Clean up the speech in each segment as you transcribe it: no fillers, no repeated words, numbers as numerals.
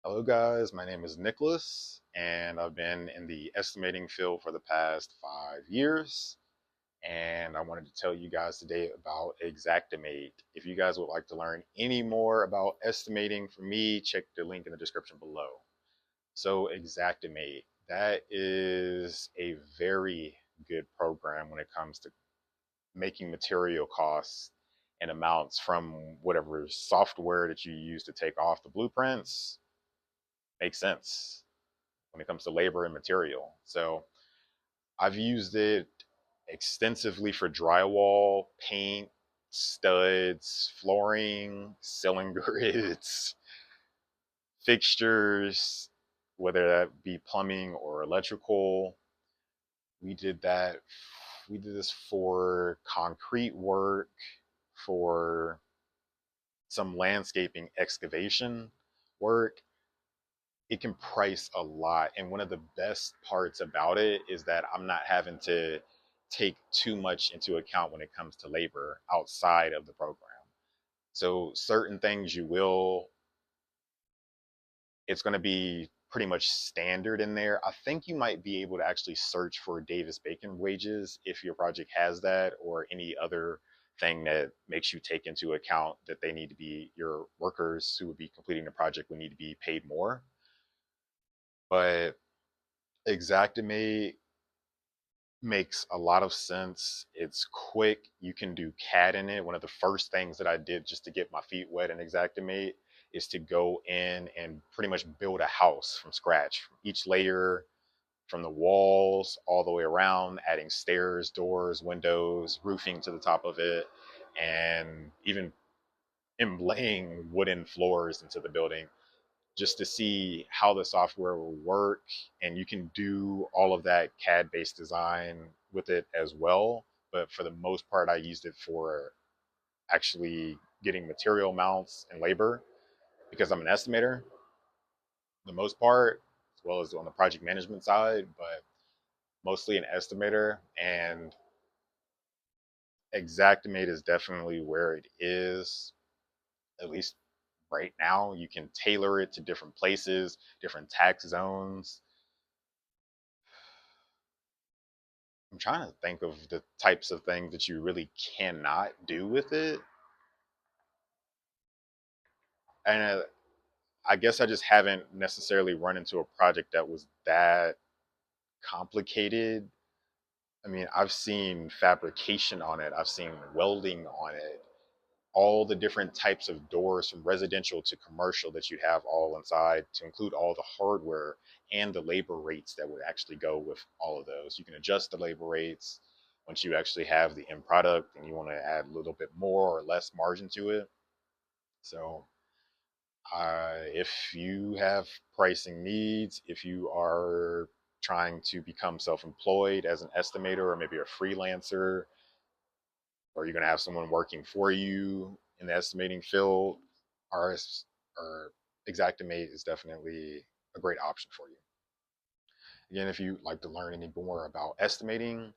Hello, guys. My name is Nicholas, and I've been in the estimating field for the past 5 years. And I wanted to tell you guys today about Xactimate. If you guys would like to learn any more about estimating from me, check the link in the description below. So, Xactimate, that is a very good program when it comes to making material costs and amounts from whatever software that you use to take off the blueprints. Makes sense when it comes to labor and material. So I've used it extensively for drywall, paint, studs, flooring, ceiling grids, fixtures, whether that be plumbing or electrical. We did that. We did this for concrete work, for some landscaping excavation work. It can price a lot. And one of the best parts about it is that I'm not having to take too much into account when it comes to labor outside of the program. So certain things it's going to be pretty much standard in there. I think you might be able to actually search for Davis Bacon wages if your project has that, or any other thing that makes you take into account that they need to be, your workers who would be completing the project would need to be paid more. But Xactimate makes a lot of sense. It's quick. You can do CAD in it. One of the first things that I did just to get my feet wet in Xactimate is to go in and pretty much build a house from scratch. Each layer, from the walls all the way around, adding stairs, doors, windows, roofing to the top of it, and even inlaying wooden floors into the building, just to see how the software will work. And you can do all of that CAD based design with it as well. But for the most part, I used it for actually getting material amounts and labor because I'm an estimator, the most part, as well as on the project management side, but mostly an estimator. And Xactimate is definitely where it is, at least right now. You can tailor it to different places, different tax zones. I'm trying to think of the types of things that you really cannot do with it. And I guess I just haven't necessarily run into a project that was that complicated. I mean, I've seen fabrication on it, I've seen welding on it, all the different types of doors from residential to commercial that you'd have all inside, to include all the hardware and the labor rates that would actually go with all of those. You can adjust the labor rates once you actually have the end product and you want to add a little bit more or less margin to it. So if you have pricing needs, if you are trying to become self-employed as an estimator or maybe a freelancer, or you're going to have someone working for you in the estimating field, RS or Xactimate is definitely a great option for you. Again, if you'd like to learn any more about estimating,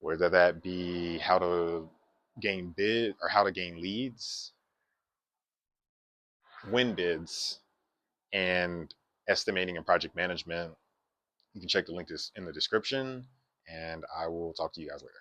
whether that be how to gain bid or how to gain leads, win bids, and estimating and project management, you can check the link in the description, and I will talk to you guys later.